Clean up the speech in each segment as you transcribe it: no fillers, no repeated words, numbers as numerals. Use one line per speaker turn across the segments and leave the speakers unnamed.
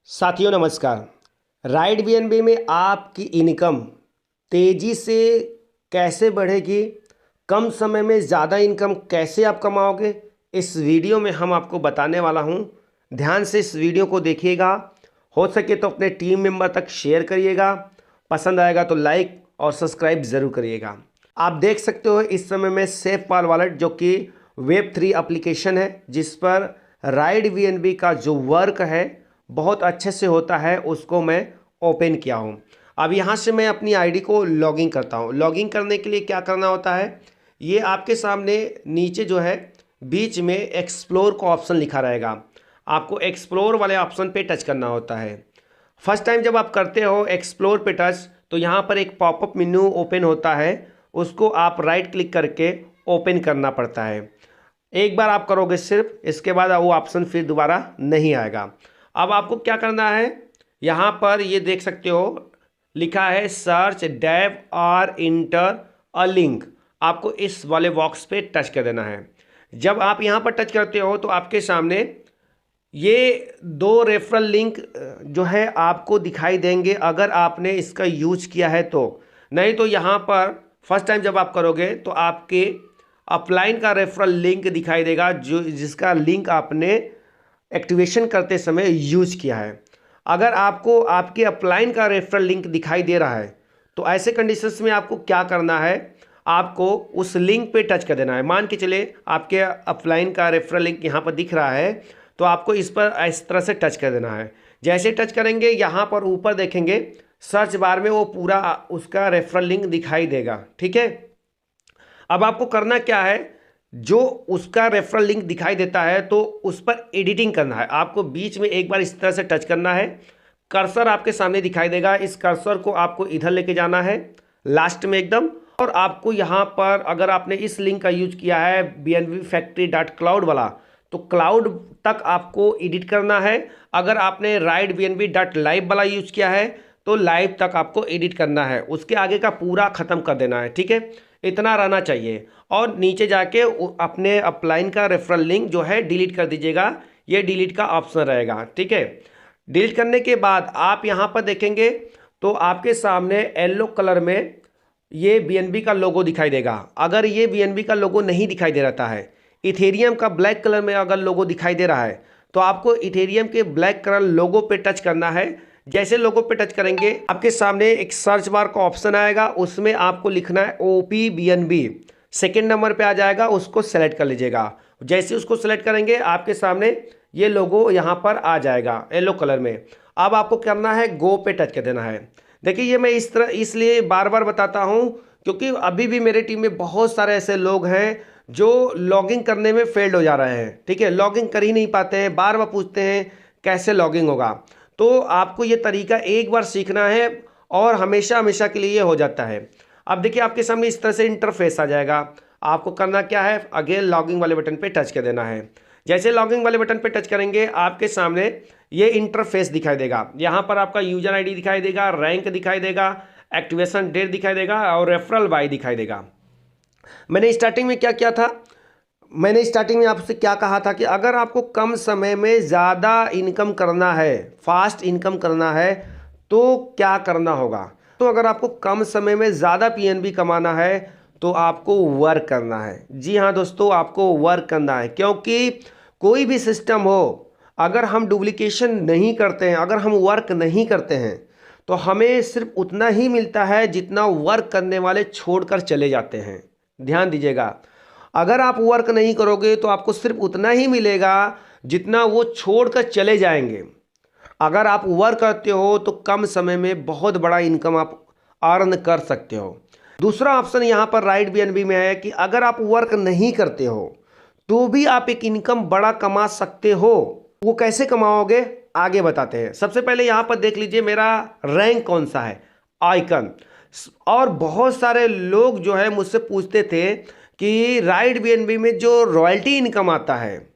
साथियों नमस्कार। Ride BNB में आपकी इनकम तेज़ी से कैसे बढ़ेगी, कम समय में ज़्यादा इनकम कैसे आप कमाओगे, इस वीडियो में हम आपको बताने वाला हूं। ध्यान से इस वीडियो को देखिएगा। हो सके तो अपने टीम मेंबर तक शेयर करिएगा। पसंद आएगा तो लाइक और सब्सक्राइब ज़रूर करिएगा। आप देख सकते हो इस समय में सेफपाल वॉलेट जो कि वेब3 एप्लीकेशन है, जिस पर राइड बीएनबी का जो वर्क है बहुत अच्छे से होता है, उसको मैं ओपन किया हूँ। अब यहाँ से मैं अपनी आईडी को लॉगिन करता हूँ। लॉगिन करने के लिए क्या करना होता है, ये आपके सामने नीचे जो है बीच में एक्सप्लोर का ऑप्शन लिखा रहेगा। आपको एक्सप्लोर वाले ऑप्शन पे टच करना होता है। फर्स्ट टाइम जब आप करते हो एक्सप्लोर पे टच, तो यहाँ पर एक पॉपअप मेन्यू ओपन होता है, उसको आप राइट क्लिक करके ओपन करना पड़ता है। एक बार आप करोगे सिर्फ, इसके बाद वो ऑप्शन फिर दोबारा नहीं आएगा। अब आपको क्या करना है, यहाँ पर ये देख सकते हो लिखा है सर्च डेव और इंटर अ लिंक। आपको इस वाले बॉक्स पे टच कर देना है। जब आप यहाँ पर टच करते हो तो आपके सामने ये दो रेफरल लिंक जो है आपको दिखाई देंगे, अगर आपने इसका यूज किया है तो। नहीं तो यहाँ पर फर्स्ट टाइम जब आप करोगे तो आपके अपलाइन का रेफरल लिंक दिखाई देगा, जो जिसका लिंक आपने एक्टिवेशन करते समय यूज किया है। अगर आपको आपके अपलाइन का रेफरल लिंक दिखाई दे रहा है तो ऐसे कंडीशंस में आपको क्या करना है, आपको उस लिंक पे टच कर देना है। मान के चले आपके अपलाइन का रेफरल लिंक यहाँ पर दिख रहा है, तो आपको इस पर इस तरह से टच कर देना है। जैसे टच करेंगे यहाँ पर ऊपर देखेंगे सर्च बार में वो पूरा उसका रेफरल लिंक दिखाई देगा। ठीक है, अब आपको करना क्या है, जो उसका रेफरल लिंक दिखाई देता है तो उस पर एडिटिंग करना है। आपको बीच में एक बार इस तरह से टच करना है, कर्सर आपके सामने दिखाई देगा। इस कर्सर को आपको इधर लेके जाना है लास्ट में एकदम, और आपको यहाँ पर अगर आपने इस लिंक का यूज किया है bnbfactory.cloud वाला, तो क्लाउड तक आपको एडिट करना है। अगर आपने राइड bnb.live वाला यूज किया है तो लाइव तक आपको एडिट करना है, उसके आगे का पूरा ख़त्म कर देना है। ठीक है, इतना रहना चाहिए। और नीचे जाके अपने अपलाइन का रेफरल लिंक जो है डिलीट कर दीजिएगा, ये डिलीट का ऑप्शन रहेगा। ठीक है, डिलीट करने के बाद आप यहाँ पर देखेंगे तो आपके सामने येलो कलर में ये बीएनबी का लोगो दिखाई देगा। अगर ये बीएनबी का लोगो नहीं दिखाई दे रहा है, इथेरियम का ब्लैक कलर में अगर लोगो दिखाई दे रहा है, तो आपको इथेरियम के ब्लैक कलर लोगो पे टच करना है। जैसे लोगो पे टच करेंगे आपके सामने एक सर्च बार का ऑप्शन आएगा, उसमें आपको लिखना है OPBNB। सेकेंड नंबर पे आ जाएगा, उसको सेलेक्ट कर लीजिएगा। जैसे उसको सेलेक्ट करेंगे आपके सामने ये लोगो यहाँ पर आ जाएगा येलो कलर में। अब आपको करना है गो पे टच कर देना है। देखिए, ये मैं इस तरह इसलिए बार बार बताता हूँ क्योंकि अभी भी मेरे टीम में बहुत सारे ऐसे लोग हैं जो लॉगिंग करने में फेल्ड हो जा रहे हैं। ठीक है, लॉगिंग कर ही नहीं पाते हैं, बार बार पूछते हैं कैसे लॉगिंग होगा। तो आपको ये तरीका एक बार सीखना है और हमेशा हमेशा के लिए हो जाता है। अब देखिए आपके सामने इस तरह से इंटरफेस आ जाएगा। आपको करना क्या है, अगेन लॉगिंग वाले बटन पे टच कर देना है। जैसे लॉगिंग वाले बटन पे टच करेंगे आपके सामने ये इंटरफेस दिखाई देगा। यहाँ पर आपका यूजर आईडी दिखाई देगा, रैंक दिखाई देगा, एक्टिवेशन डेट दिखाई देगा और रेफरल बाय दिखाई देगा। मैंने स्टार्टिंग में क्या किया था, मैंने स्टार्टिंग में आपसे क्या कहा था कि अगर आपको कम समय में ज़्यादा इनकम करना है, फास्ट इनकम करना है, तो क्या करना होगा। तो अगर आपको कम समय में ज़्यादा पीएनबी कमाना है तो आपको वर्क करना है। जी हाँ दोस्तों, आपको वर्क करना है, क्योंकि कोई भी सिस्टम हो, अगर हम डुप्लीकेशन नहीं करते हैं, अगर हम वर्क नहीं करते हैं, तो हमें सिर्फ उतना ही मिलता है जितना वर्क करने वाले छोड़कर चले जाते हैं। ध्यान दीजिएगा, अगर आप वर्क नहीं करोगे तो आपको सिर्फ उतना ही मिलेगा जितना वो छोड़कर चले जाएंगे। अगर आप वर्क करते हो तो कम समय में बहुत बड़ा इनकम आप अर्न कर सकते हो। दूसरा ऑप्शन यहाँ पर राइड बीएनबी में है कि अगर आप वर्क नहीं करते हो तो भी आप एक इनकम बड़ा कमा सकते हो। वो कैसे कमाओगे आगे बताते हैं। सबसे पहले यहाँ पर देख लीजिए मेरा रैंक कौन सा है, आइकन। और बहुत सारे लोग जो है मुझसे पूछते थे कि राइड बीएनबी में जो रॉयल्टी इनकम आता है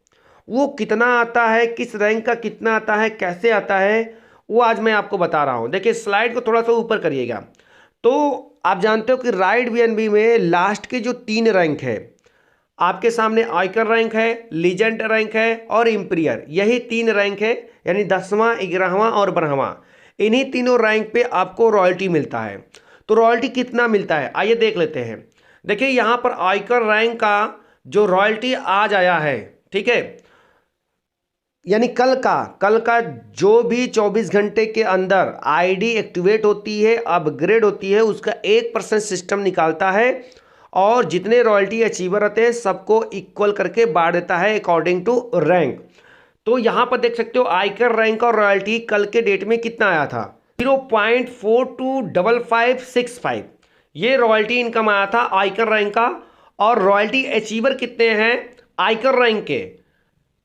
वो कितना आता है, किस रैंक का कितना आता है, कैसे आता है, वो आज मैं आपको बता रहा हूँ। देखिए स्लाइड को थोड़ा सा ऊपर करिएगा तो आप जानते हो कि राइड बीएनबी में लास्ट के जो 3 रैंक है, आपके सामने आयकर रैंक है, लीजेंड रैंक है और इंपीरियर, यही 3 रैंक है, यानी 10वां, 11वां और 12वां। इन्हीं तीनों रैंक पे आपको रॉयल्टी मिलता है। तो रॉयल्टी कितना मिलता है आइए देख लेते हैं। देखिए यहाँ पर आयकर रैंक का जो रॉयल्टी आज आया है, ठीक है, यानी कल का जो भी 24 घंटे के अंदर आईडी एक्टिवेट होती है, अपग्रेड होती है, उसका 1% सिस्टम निकालता है और जितने रॉयल्टी अचीवर रहते हैं सबको इक्वल करके बांट देता है अकॉर्डिंग टू रैंक। तो यहां पर देख सकते हो आयकर रैंक और रॉयल्टी कल के डेट में कितना आया था, 0.425565 ये रॉयल्टी इनकम आया था आयकर रैंक का। और रॉयल्टी अचीवर कितने हैं आयकर रैंक के,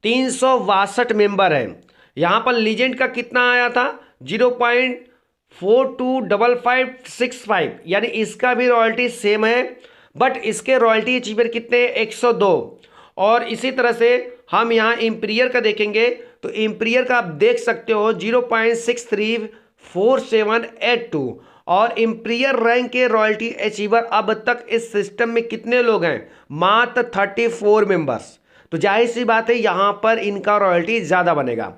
362 मेंबर हैं। यहां पर लीजेंड का कितना आया था, 0.425565, यानी इसका भी रॉयल्टी सेम है, बट इसके रॉयल्टी अचीवर कितने हैं, 102। और इसी तरह से हम यहाँ इंपीरियर का देखेंगे तो इंपीरियर का आप देख सकते हो 0.634782। और इंपीरियर रैंक के रॉयल्टी अचीवर अब तक इस सिस्टम में कितने लोग हैं, मात्र 34 मेंबर्स। तो जाहिर सी बात है यहाँ पर इनका रॉयल्टी ज़्यादा बनेगा।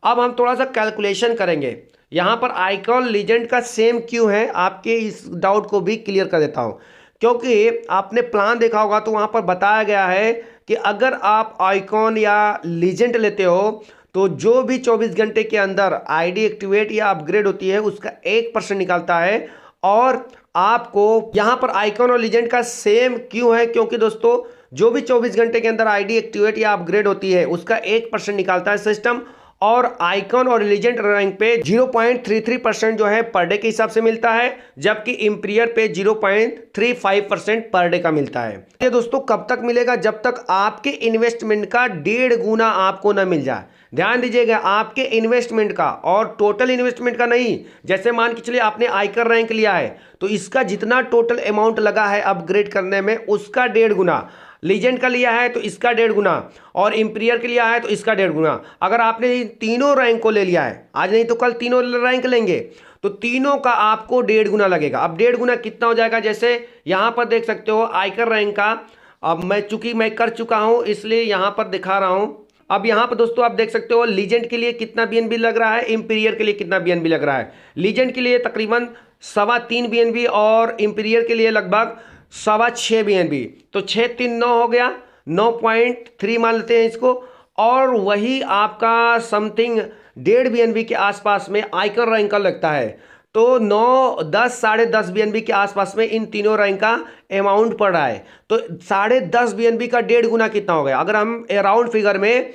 अब हम थोड़ा सा कैलकुलेशन करेंगे। यहाँ पर आइकॉन लीजेंड का सेम क्यों है, आपके इस डाउट को भी क्लियर कर देता हूँ। क्योंकि आपने प्लान देखा होगा तो वहाँ पर बताया गया है कि अगर आप आइकॉन या लीजेंड लेते हो तो जो भी 24 घंटे के अंदर आईडी एक्टिवेट या अपग्रेड होती है उसका 1% निकालता है। और आपको यहाँ पर आइकॉन और लीजेंड का सेम क्यों है, क्योंकि दोस्तों जो भी 24 घंटे के अंदर आईडी एक्टिवेट या अपग्रेड होती है उसका 1% निकालता है सिस्टम। और आइकॉन और लीजेंड रैंक पे 0.33% जो है पर डे के हिसाब से मिलता है, जबकि इंपीरियर पे 0.35% पर डे का मिलता है। ये दोस्तों कब तक मिलेगा, जब तक आपके इन्वेस्टमेंट का 1.5 गुना आपको ना मिल जाए। ध्यान दीजिएगा, आपके इन्वेस्टमेंट का और टोटल इन्वेस्टमेंट का नहीं। जैसे मान के चलिए आपने आयकर रैंक लिया है तो इसका जितना टोटल अमाउंट लगा है अपग्रेड करने में उसका 1.5 गुना, लीजेंड का लिया है तो इसका 1.5 गुना, और इंपीरियर के लिया है तो इसका 1.5 गुना। अगर आपने तीनों रैंक को ले लिया है, आज नहीं तो कल तीनों रैंक लेंगे, तो तीनों का आपको 1.5 गुना लगेगा। अब 1.5 गुना कितना हो जाएगा, जैसे यहां पर देख सकते हो आयकर रैंक का, अब चूंकि मैं कर चुका हूं इसलिए यहां पर दिखा रहा हूं। अब यहां पर दोस्तों आप देख सकते हो लीजेंड के लिए कितना बीएनबी लग रहा है, इंपीरियर के लिए कितना बीएनबी लग रहा है। लीजेंड के लिए तकरीबन 3.25 बीएनबी और इंपीरियर के लिए लगभग 6.25 बीएनबी। तो 6 3 9 हो गया, 9.3 मान लेते हैं इसको। और वही आपका समथिंग 1.5 बीएनबी के आसपास में आयकर रैंक का लगता है। तो 9 10 10.5 बीएनबी के आसपास में इन तीनों रैंक का अमाउंट पड़ रहा है। तो 10.5 बीएनबी का 1.5 गुना कितना हो गया, अगर हम अराउंड फिगर में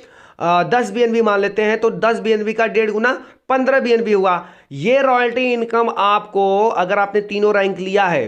10 बीएनबी मान लेते हैं तो 10 बीएनबी का 1.5 गुना 15 बीएनबी हुआ। ये रॉयल्टी इनकम आपको, अगर आपने तीनों रैंक लिया है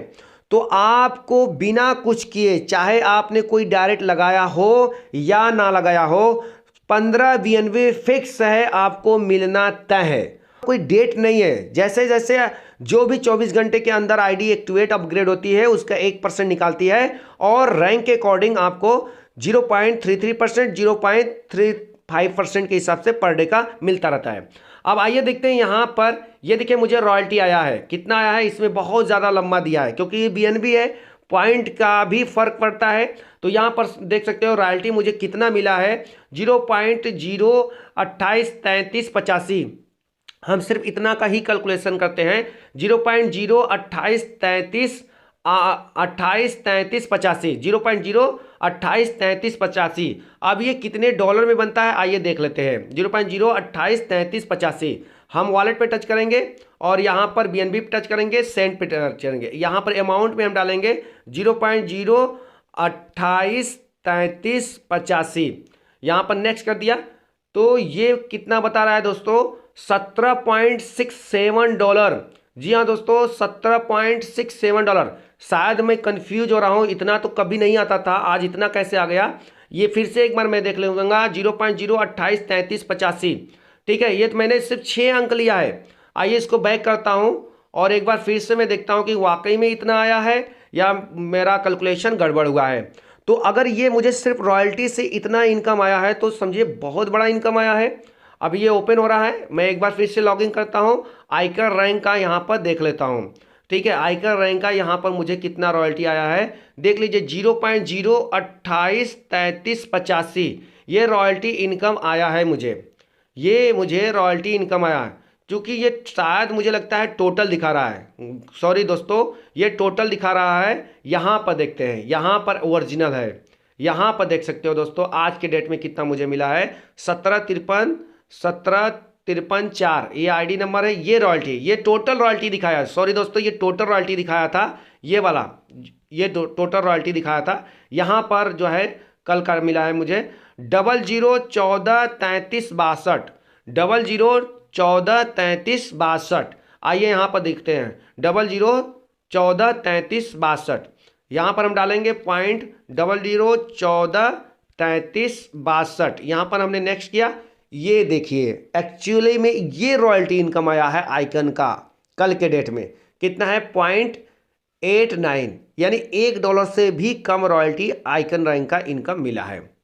तो आपको बिना कुछ किए, चाहे आपने कोई डायरेक्ट लगाया हो या ना लगाया हो, 15 बीएनबी फिक्स है, आपको मिलना तय है। कोई डेट नहीं है। जैसे जैसे जो भी 24 घंटे के अंदर आईडी एक्टिवेट अपग्रेड होती है उसका 1% निकालती है और रैंक के अकॉर्डिंग आपको 0.33%, 0.35% के हिसाब से पर डे का मिलता रहता है। अब आइए देखते हैं यहाँ पर, ये देखिए मुझे रॉयल्टी आया है, कितना आया है, इसमें बहुत ज़्यादा लंबा दिया है क्योंकि ये बीएनबी है, पॉइंट का भी फर्क पड़ता है। तो यहाँ पर देख सकते हो रॉयल्टी मुझे कितना मिला है, 0.0283385। हम सिर्फ इतना का ही कैलकुलेशन करते हैं, 0.0283385, 0.0283385। अब ये कितने डॉलर में बनता है आइए देख लेते हैं। 0.0283385 हम वॉलेट पे टच करेंगे और यहाँ पर बीएनबी पे टच करेंगे, सेंड पे टच करेंगे। यहाँ पर अमाउंट में हम डालेंगे 0.0283385, यहाँ पर नेक्स्ट कर दिया तो ये कितना बता रहा है दोस्तों, 17.67 डॉलर। जी हाँ दोस्तों, 17.67 डॉलर। शायद मैं कंफ्यूज हो रहा हूँ, इतना तो कभी नहीं आता था, आज इतना कैसे आ गया, ये फिर से एक बार मैं देख लूँगा। 0.0283385, ठीक है, ये तो मैंने सिर्फ 6 अंक लिया है। आइए इसको बैक करता हूँ और एक बार फिर से मैं देखता हूँ कि वाकई में इतना आया है या मेरा कैलकुलेशन गड़बड़ हुआ है। तो अगर ये मुझे सिर्फ रॉयल्टी से इतना इनकम आया है तो समझिए बहुत बड़ा इनकम आया है। अब ये ओपन हो रहा है, मैं एक बार फिर से लॉगिन करता हूँ, आयकर रैंक का यहाँ पर देख लेता हूँ। ठीक है। आयकर रैंक का यहाँ पर मुझे कितना रॉयल्टी आया है देख लीजिए, 0.0283385 ये रॉयल्टी इनकम आया है मुझे, ये मुझे रॉयल्टी इनकम आया है। क्योंकि ये शायद मुझे लगता है टोटल दिखा रहा है, सॉरी दोस्तों, ये टोटल दिखा रहा है। यहाँ पर देखते हैं, यहाँ पर ओरिजिनल है, यहाँ पर देख सकते हो दोस्तों आज के डेट में कितना मुझे मिला है, 1753 ये आईडी नंबर है, ये रॉयल्टी, ये टोटल रॉयल्टी दिखाया है। सॉरी दोस्तों, ये टोटल रॉयल्टी दिखाया था, ये वाला, ये टोटल रॉयल्टी दिखाया था। यहाँ पर जो है कल का मिला है मुझे 00143362, 00143362। आइए यहाँ पर देखते हैं 00143362, यहाँ पर हम डालेंगे 0.00143362। यहाँ पर हमने नेक्स्ट किया, ये देखिए एक्चुअली में ये रॉयल्टी इनकम आया है आइकन का कल के डेट में, कितना है 0.89, यानी $1 से भी कम रॉयल्टी आइकन रैंक का इनकम मिला है।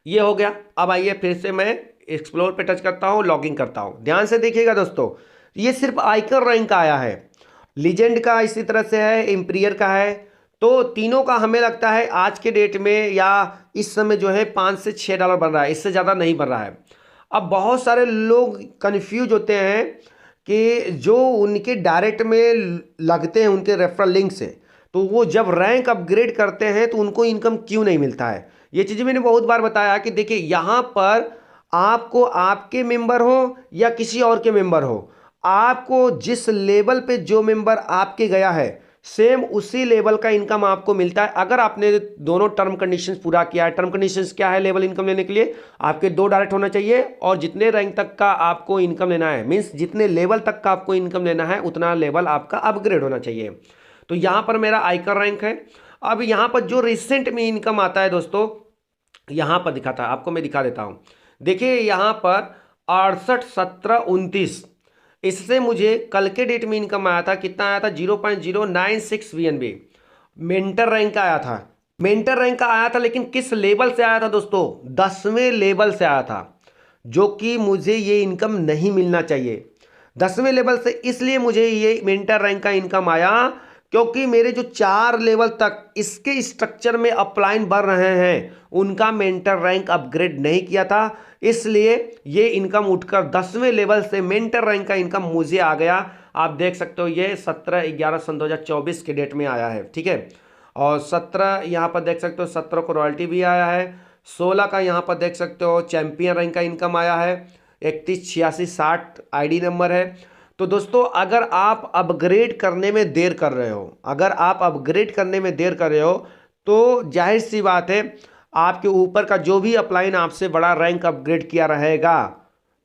ये हो गया। अब आइए फिर से मैं एक्सप्लोर पे टच करता हूँ, लॉगिन करता हूँ। ध्यान से देखिएगा दोस्तों, ये सिर्फ आइकन रैंक का आया है, लीजेंड का इसी तरह से है, इंपीरियर का है। तो तीनों का हमें लगता है आज के डेट में या इस समय जो है $5 से $6 बन रहा है, इससे ज़्यादा नहीं बन रहा है। अब बहुत सारे लोग कन्फ्यूज होते हैं कि जो उनके डायरेक्ट में लगते हैं उनके रेफरल लिंक से, तो वो जब रैंक अपग्रेड करते हैं तो उनको इनकम क्यों नहीं मिलता है। ये चीज़ें मैंने बहुत बार बताया कि देखिए यहाँ पर आपको आपके मेंबर हो या किसी और के मेंबर हो, आपको जिस लेवल पे जो मेंबर आपके गया है सेम उसी लेवल का इनकम आपको मिलता है अगर आपने दोनों टर्म कंडीशंस पूरा किया है। टर्म कंडीशंस क्या है लेवल इनकम लेने के लिए, आपके 2 डायरेक्ट होना चाहिए और जितने रैंक तक का आपको इनकम लेना है, मीन्स जितने लेवल तक का आपको इनकम लेना है उतना लेवल आपका अपग्रेड होना चाहिए। तो यहाँ पर मेरा आइकन रैंक है। अब यहाँ पर जो रिसेंट में इनकम आता है दोस्तों, यहाँ पर दिखाता है आपको, मैं दिखा देता हूँ। देखिए यहाँ पर 68 17 29, इससे मुझे कल के डेट में इनकम आया था, कितना आया था 0.096 VNB। मेंटर रैंक का आया था, मेंटर रैंक का आया था, लेकिन किस लेवल से आया था दोस्तों, 10वें लेवल से आया था, जो कि मुझे ये इनकम नहीं मिलना चाहिए। 10वें लेवल से इसलिए मुझे ये मेंटर रैंक का इनकम आया क्योंकि मेरे जो 4 लेवल तक इसके स्ट्रक्चर में अपलाइन बढ़ रहे हैं उनका मेंटर रैंक अपग्रेड नहीं किया था, इसलिए ये इनकम उठकर 10वें लेवल से मेंटर रैंक का इनकम मुझे आ गया। आप देख सकते हो ये 17/11/2024 के डेट में आया है, ठीक है। और 17 यहाँ पर देख सकते हो 17 को रॉयल्टी भी आया है, 16 का यहाँ पर देख सकते हो चैंपियन रैंक का इनकम आया है, 31 86 60 आईडी नंबर है। तो दोस्तों अगर आप अपग्रेड करने में देर कर रहे हो, अगर आप अपग्रेड करने में देर कर रहे हो तो जाहिर सी बात है आपके ऊपर का जो भी अपलाइन आपसे बड़ा रैंक अपग्रेड किया रहेगा,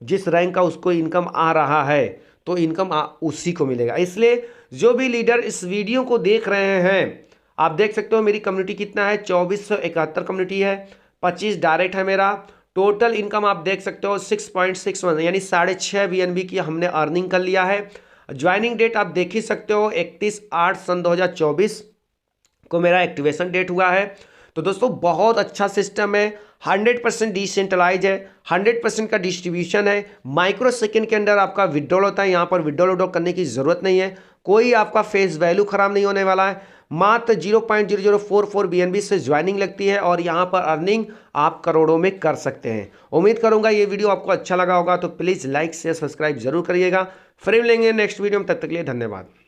जिस रैंक का उसको इनकम आ रहा है तो इनकम उसी को मिलेगा। इसलिए जो भी लीडर इस वीडियो को देख रहे हैं, आप देख सकते हो मेरी कम्युनिटी कितना है, 2471 कम्युनिटी है, 25 डायरेक्ट है मेरा। टोटल इनकम आप देख सकते हो 6.61 यानी 6.5 VNB की हमने अर्निंग कर लिया है। ज्वाइनिंग डेट आप देख ही सकते हो 31/8/2024 को मेरा एक्टिवेशन डेट हुआ है। तो दोस्तों बहुत अच्छा सिस्टम है, 100% डिसेंट्रलाइज है, 100% का डिस्ट्रीब्यूशन है, माइक्रो सेकेंड के अंदर आपका विड्रॉल होता है। यहाँ पर विड्रॉल करने की ज़रूरत नहीं है, कोई आपका फेस वैल्यू ख़राब नहीं होने वाला है, मात्र 0.0044 BNB से ज्वाइनिंग लगती है और यहाँ पर अर्निंग आप करोड़ों में कर सकते हैं। उम्मीद करूँगा ये वीडियो आपको अच्छा लगा होगा, तो प्लीज़ लाइक शेयर सब्सक्राइब जरूर करिएगा। फिर मिलेंगे नेक्स्ट वीडियो में, तब तक के लिए धन्यवाद।